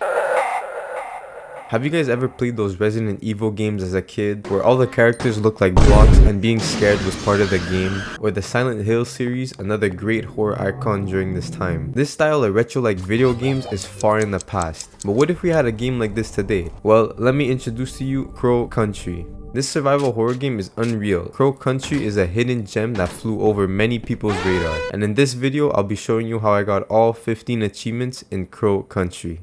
Have you guys ever played those Resident Evil games as a kid where all the characters look like blocks and being scared was part of the game? Or the Silent Hill series, another great horror icon during this time. This style of retro-like video games is far in the past, but what if we had a game like this today? Well, let me introduce to you Crow Country. This survival horror game is unreal. Crow Country is a hidden gem that flew over many people's radar, and in this video I'll be showing you how I got all 15 achievements in Crow Country.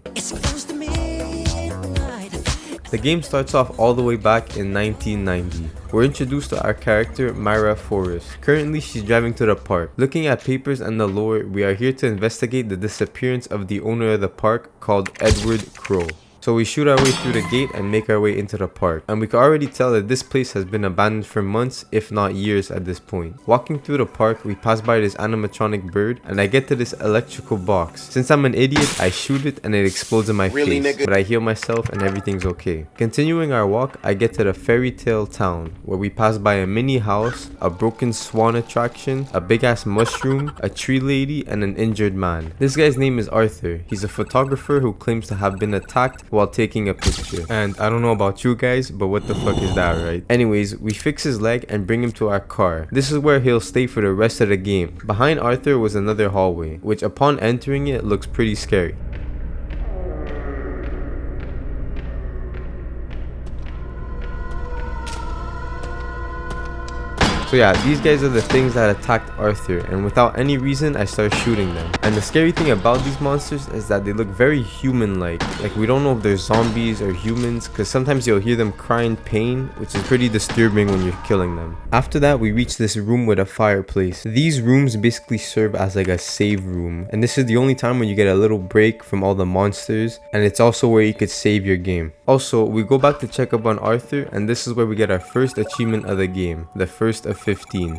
The game starts off all the way back in 1990. We're introduced to our character, Myra Forrest. Currently, she's driving to the park. Looking at papers and the lore, we are here to investigate the disappearance of the owner of the park called Edward Crow. So we shoot our way through the gate and make our way into the park. And we can already tell that this place has been abandoned for months, if not years at this point. Walking through the park, we pass by this animatronic bird and I get to this electrical box. Since I'm an idiot, I shoot it and it explodes in my face. But I heal myself and everything's okay. Continuing our walk, I get to the fairy tale town where we pass by a mini house, a broken swan attraction, a big ass mushroom, a tree lady, and an injured man. This guy's name is Arthur. He's a photographer who claims to have been attacked while taking a picture. And I don't know about you guys, but what the fuck is that, right? Anyways, we fix his leg and bring him to our car. This is where he'll stay for the rest of the game. Behind Arthur was another hallway, which upon entering it looks pretty scary. So yeah, these guys are the things that attacked Arthur, and without any reason I start shooting them. And the scary thing about these monsters is that they look very human-like. Like we don't know if they're zombies or humans, because sometimes you'll hear them cry in pain, which is pretty disturbing when you're killing them. After that, we reach this room with a fireplace. These rooms basically serve as like a save room, and this is the only time when you get a little break from all the monsters, and it's also where you could save your game. Also, we go back to check up on Arthur, and this is where we get our first achievement of the game, the first of 15.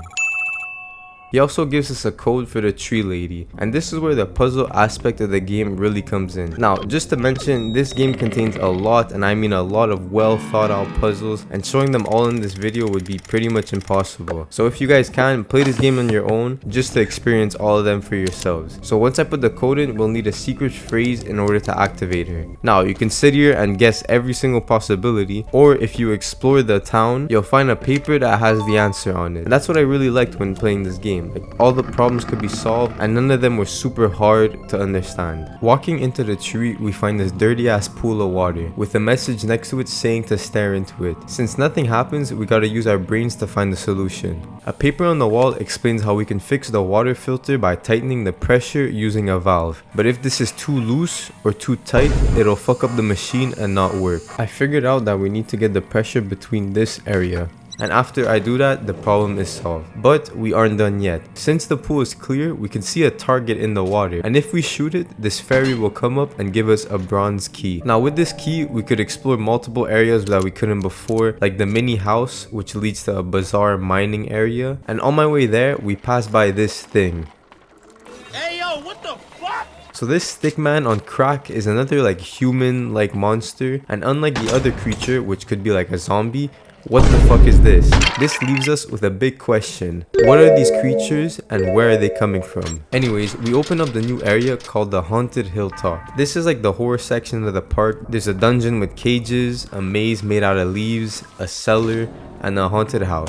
He also gives us a code for the tree lady, and this is where the puzzle aspect of the game really comes in. Now, just to mention, this game contains a lot, and I mean a lot of well thought out puzzles, and showing them all in this video would be pretty much impossible. So if you guys can, play this game on your own, just to experience all of them for yourselves. So once I put the code in, we'll need a secret phrase in order to activate her. Now, you can sit here and guess every single possibility, or if you explore the town, you'll find a paper that has the answer on it. And that's what I really liked when playing this game. Like, all the problems could be solved and none of them were super hard to understand. Walking into the tree, we find this dirty ass pool of water with a message next to it saying to stare into it. Since nothing happens, we gotta use our brains to find the solution. A paper on the wall explains how we can fix the water filter by tightening the pressure using a valve. But if this is too loose or too tight, it'll fuck up the machine and not work. I figured out that we need to get the pressure between this area. And after I do that, the problem is solved. But we aren't done yet. Since the pool is clear, we can see a target in the water. And if we shoot it, this fairy will come up and give us a bronze key. Now with this key, we could explore multiple areas that we couldn't before, like the mini house, which leads to a bizarre mining area. And on my way there, we pass by this thing. Hey yo, what the fuck? So this stickman on crack is another like human-like monster. And unlike the other creature, which could be like a zombie, what the fuck is this? This leaves us with a big question. What are these creatures and where are they coming from? Anyways, we open up the new area called the Haunted Hilltop. This is like the horror section of the park. There's a dungeon with cages, a maze made out of leaves, a cellar, and a haunted house.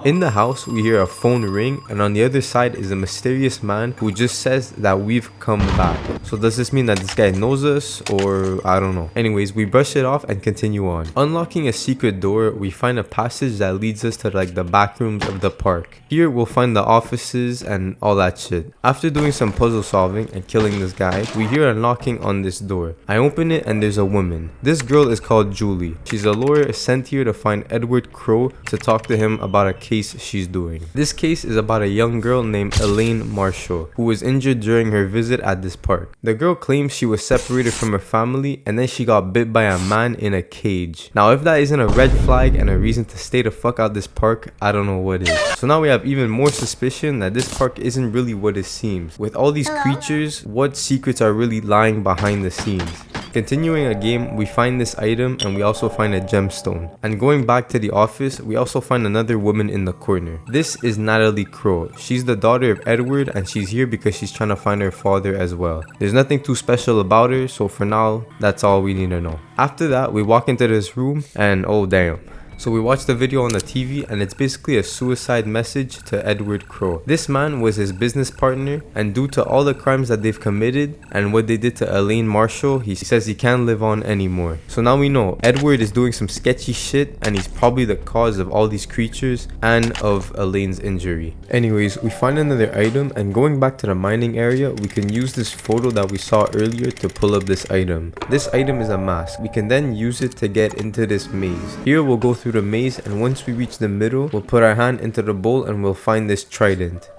In the house, we hear a phone ring, and on the other side is a mysterious man who just says that we've come back. So does this mean that this guy knows us, or I don't know. Anyways, we brush it off and continue on. Unlocking a secret door, we find a passage that leads us to like the back rooms of the park. Here we'll find the offices and all that shit. After doing some puzzle solving and killing this guy, we hear a knocking on this door. I open it and there's a woman. This girl is called Julie. She's a lawyer sent here to find Edward Crow to talk to him about a case she's doing. This case is about a young girl named Elaine Marshall who was injured during her visit at this park. The girl claims she was separated from her family and then she got bit by a man in a cage. Now if that isn't a red flag and a reason to stay the fuck out this park, I don't know what is. So now we have even more suspicion that this park isn't really what it seems. With all these creatures, what secrets are really lying behind the scenes? Continuing a game, we find this item and we also find a gemstone. And going back to the office, we also find another woman in the corner. This is Natalie Crow. She's the daughter of Edward and she's here because she's trying to find her father as well. There's nothing too special about her, so for now, that's all we need to know. After that, we walk into this room and oh damn. So we watched the video on the TV and it's basically a suicide message to Edward Crow. This man was his business partner, and due to all the crimes that they've committed and what they did to Elaine Marshall, he says he can't live on anymore. So now we know Edward is doing some sketchy shit and he's probably the cause of all these creatures and of Elaine's injury. Anyways, we find another item, and going back to the mining area, we can use this photo that we saw earlier to pull up this item. This item is a mask. We can then use it to get into this maze. Here we'll go through the maze, and once we reach the middle, we'll put our hand into the bowl and we'll find this trident.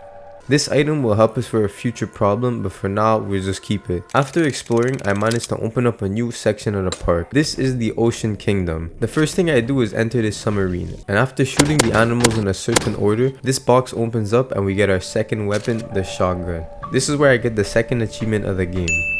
This item will help us for a future problem, but for now, we'll just keep it. After exploring, I managed to open up a new section of the park. This is the Ocean Kingdom. The first thing I do is enter this submarine, and after shooting the animals in a certain order, this box opens up and we get our second weapon, the shotgun. This is where I get the second achievement of the game.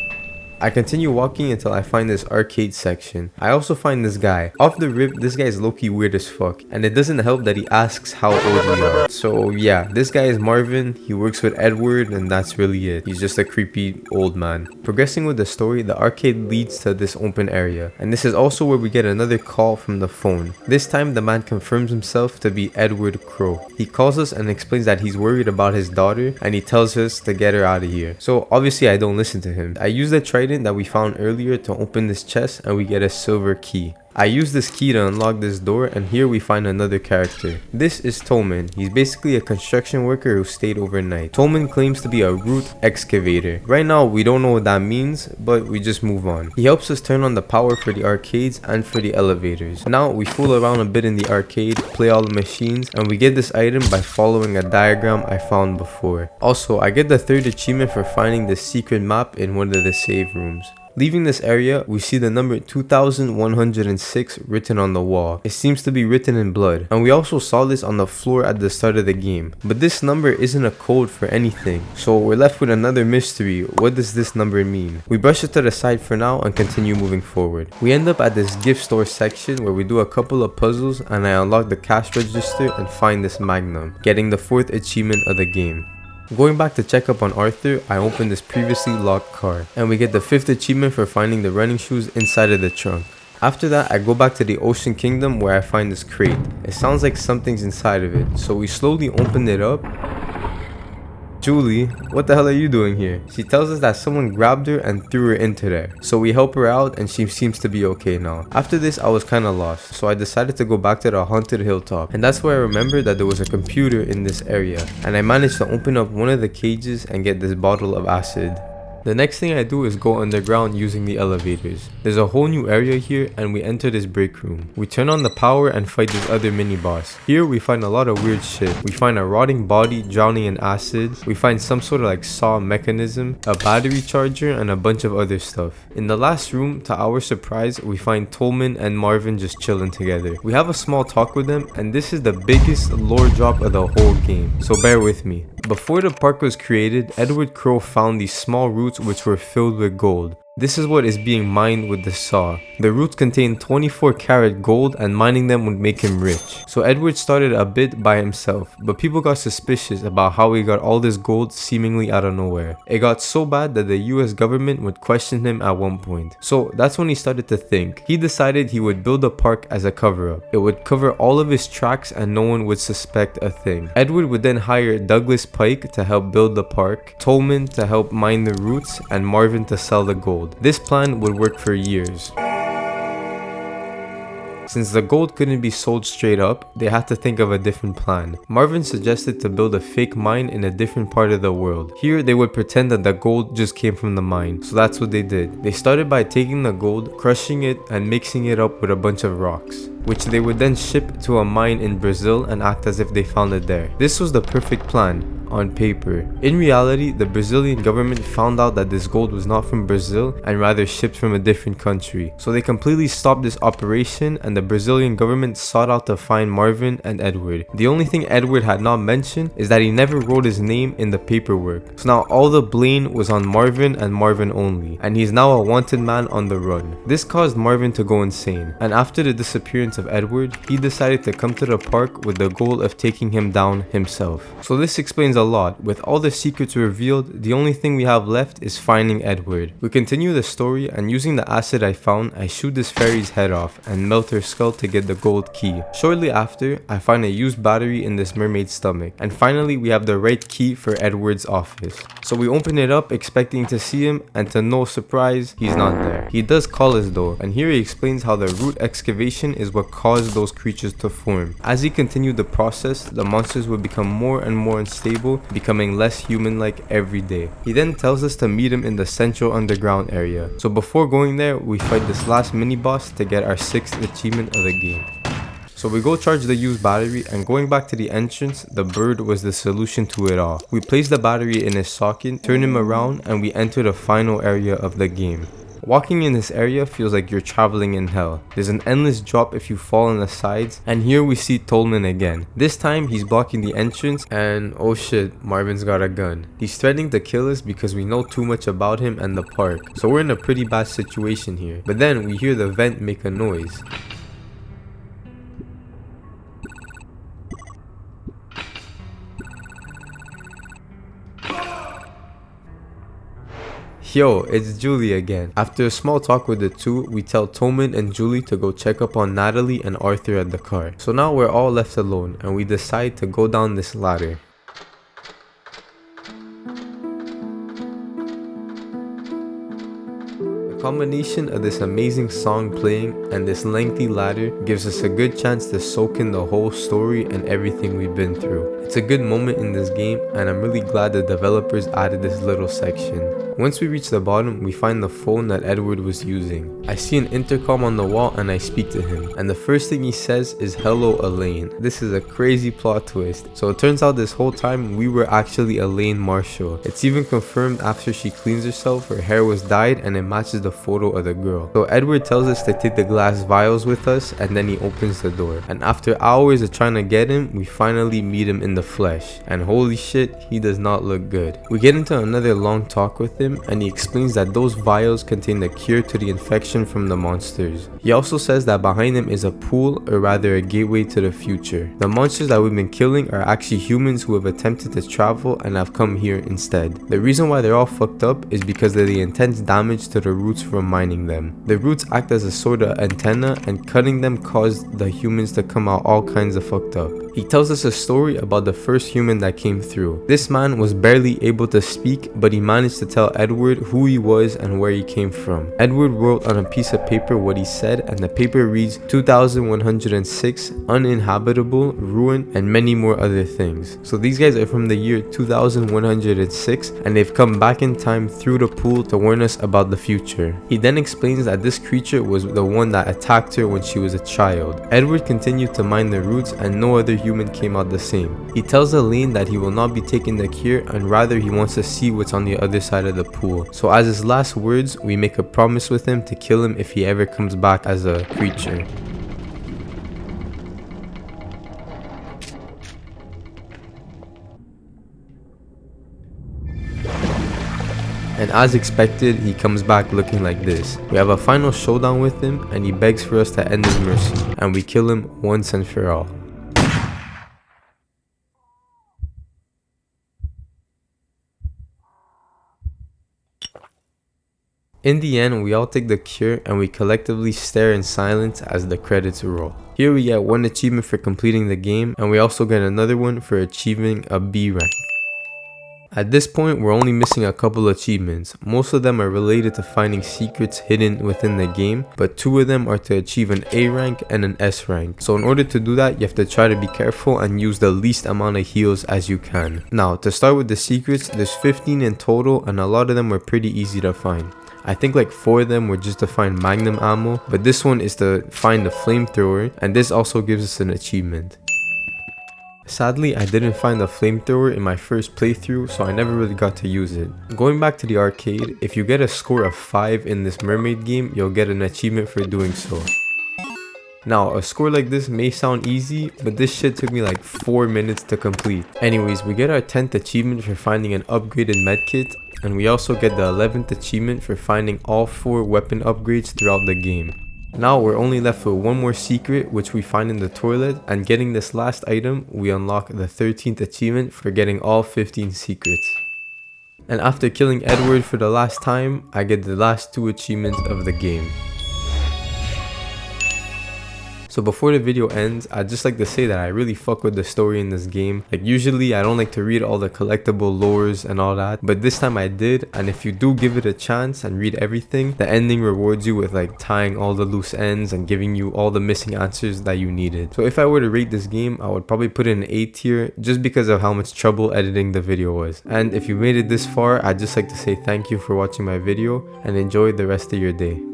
I continue walking until I find this arcade section. I also find this guy. Off the rip, this guy is low-key weird as fuck, and it doesn't help that he asks how old we are. So yeah, this guy is Marvin, he works with Edward, and that's really it. He's just a creepy old man. Progressing with the story, the arcade leads to this open area, and this is also where we get another call from the phone. This time the man confirms himself to be Edward Crow. He calls us and explains that he's worried about his daughter, and he tells us to get her out of here. So obviously I don't listen to him. I use the trident that we found earlier to open this chest and we get a silver key. I use this key to unlock this door, and here we find another character. This is Tolman. He's basically a construction worker who stayed overnight. Tolman claims to be a root excavator. Right now we don't know what that means, but we just move on. He helps us turn on the power for the arcades and for the elevators. Now we fool around a bit in the arcade, play all the machines, and we get this item by following a diagram I found before. Also, I get the third achievement for finding the secret map in one of the save rooms. Leaving this area, we see the number 2106 written on the wall. It seems to be written in blood, and we also saw this on the floor at the start of the game. But this number isn't a code for anything, so we're left with another mystery. What does this number mean? We brush it to the side for now and continue moving forward. We end up at this gift store section where we do a couple of puzzles, and I unlock the cash register and find this magnum, getting the fourth achievement of the game. Going back to check up on Arthur, I open this previously locked car, and we get the fifth achievement for finding the running shoes inside of the trunk. After that, I go back to the Ocean Kingdom where I find this crate. It sounds like something's inside of it, so we slowly open it up. Julie, what the hell are you doing here? She tells us that someone grabbed her and threw her into there. So we help her out and she seems to be okay now. After this, I was kinda lost, so I decided to go back to the haunted hilltop. And that's where I remembered that there was a computer in this area. And I managed to open up one of the cages and get this bottle of acid. The next thing I do is go underground using the elevators. There's a whole new area here and we enter this break room. We turn on the power and fight this other mini boss. Here we find a lot of weird shit. We find a rotting body drowning in acid. We find some sort of like saw mechanism, a battery charger, and a bunch of other stuff. In the last room, to our surprise, we find Tolman and Marvin just chilling together. We have a small talk with them, and this is the biggest lore drop of the whole game, so bear with me. Before the park was created, Edward Crow found these small roots which were filled with gold. This is what is being mined with the saw. The roots contain 24-karat gold, and mining them would make him rich. So Edward started a bit by himself, but people got suspicious about how he got all this gold seemingly out of nowhere. It got so bad that the US government would question him at one point. So that's when he started to think. He decided he would build a park as a cover-up. It would cover all of his tracks and no one would suspect a thing. Edward would then hire Douglas Pike to help build the park, Tolman to help mine the roots, and Marvin to sell the gold. This plan would work for years. Since the gold couldn't be sold straight up, they had to think of a different plan. Marvin suggested to build a fake mine in a different part of the world. Here, they would pretend that the gold just came from the mine, so that's what they did. They started by taking the gold, crushing it, and mixing it up with a bunch of rocks. which they would then ship to a mine in Brazil and act as if they found it there. This was the perfect plan on paper. In reality, the Brazilian government found out that this gold was not from Brazil and rather shipped from a different country. So they completely stopped this operation, and the Brazilian government sought out to find Marvin and Edward. The only thing Edward had not mentioned is that he never wrote his name in the paperwork. So now all the blame was on Marvin and Marvin only, and he's now a wanted man on the run. This caused Marvin to go insane, and after the disappearance of Edward, he decided to come to the park with the goal of taking him down himself. So this explains a lot. With all the secrets revealed, the only thing we have left is finding Edward. We continue the story, and using the acid I found, I shoot this fairy's head off and melt her skull to get the gold key. Shortly after, I find a used battery in this mermaid's stomach, and finally we have the right key for Edward's office. So we open it up expecting to see him, and to no surprise, he's not there. He does call us though, and here he explains how the root excavation is what caused those creatures to form. As he continued the process, the monsters would become more and more unstable, becoming less human-like every day. He then tells us to meet him in the central underground area. So before going there, we fight this last mini-boss to get our 6th achievement of the game. So we go charge the used battery, and going back to the entrance, the bird was the solution to it all. We place the battery in his socket, turn him around, and we enter the final area of the game. Walking in this area feels like you're traveling in hell. There's an endless drop if you fall on the sides, and here we see Tolman again. This time he's blocking the entrance, and oh shit, Marvin's got a gun. He's threatening to kill us because we know too much about him and the park. So we're in a pretty bad situation here. But then we hear the vent make a noise. Yo, it's Julie again. After a small talk with the two, we tell Toman and Julie to go check up on Natalie and Arthur at the car. So now we're all left alone, and we decide to go down this ladder. The combination of this amazing song playing and this lengthy ladder gives us a good chance to soak in the whole story and everything we've been through. It's a good moment in this game, and I'm really glad the developers added this little section. Once we reach the bottom, we find the phone that Edward was using. I see an intercom on the wall and I speak to him, and the first thing he says is "Hello Elaine." This is a crazy plot twist. So it turns out this whole time we were actually Elaine Marshall. It's even confirmed after she cleans herself, her hair was dyed and it matches the photo of the girl. So Edward tells us to take the glass vials with us, and then he opens the door. And after hours of trying to get him, we finally meet him in the flesh. And holy shit, he does not look good. We get into another long talk with him, and he explains that those vials contain the cure to the infection from the monsters. He also says that behind him is a pool, or rather a gateway to the future. The monsters that we've been killing are actually humans who have attempted to travel and have come here instead. The reason why they're all fucked up is because of the intense damage to the roots from mining them. The roots act as a sort of antenna, and cutting them caused the humans to come out all kinds of fucked up. He tells us a story about the first human that came through. This man was barely able to speak, but he managed to tell Edward who he was and where he came from. Edward wrote on a piece of paper what he said, and the paper reads 2106, uninhabitable, ruin, and many more other things. So these guys are from the year 2106, and they've come back in time through the pool to warn us about the future. He then explains that this creature was the one that attacked her when she was a child. Edward continued to mine the roots, and no other human came out the same. He tells Elaine that he will not be taking the cure, and rather he wants to see what's on the other side of the pool. So as his last words, we make a promise with him to kill him if he ever comes back as a creature. And as expected, he comes back looking like this. We have a final showdown with him, and he begs for us to end his mercy, and we kill him once and for all. In the end, we all take the cure, and we collectively stare in silence as the credits roll. Here we get one achievement for completing the game, and we also get another one for achieving a B rank. At this point, we're only missing a couple achievements. Most of them are related to finding secrets hidden within the game, but 2 of them are to achieve an A rank and an S rank. So in order to do that, you have to try to be careful and use the least amount of heals as you can. Now, to start with the secrets, there's 15 in total, and a lot of them were pretty easy to find. I think like 4 of them were just to find magnum ammo, but this one is to find the flamethrower, and this also gives us an achievement. Sadly, I didn't find the flamethrower in my first playthrough, so I never really got to use it. Going back to the arcade, if you get a score of 5 in this mermaid game, you'll get an achievement for doing so. Now, a score like this may sound easy, but this shit took me like 4 minutes to complete. Anyways, we get our 10th achievement for finding an upgraded medkit, and we also get the 11th achievement for finding all 4 weapon upgrades throughout the game. Now we're only left with one more secret, which we find in the toilet, and getting this last item, we unlock the 13th achievement for getting all 15 secrets. And after killing Edward for the last time, I get the last 2 achievements of the game. So before the video ends, I'd just like to say that I really fuck with the story in this game. Like usually I don't like to read all the collectible lores and all that, but this time I did, and if you do give it a chance and read everything, the ending rewards you with like tying all the loose ends and giving you all the missing answers that you needed. So if I were to rate this game, I would probably put it in an A tier just because of how much trouble editing the video was. And if you made it this far, I'd just like to say thank you for watching my video and enjoy the rest of your day.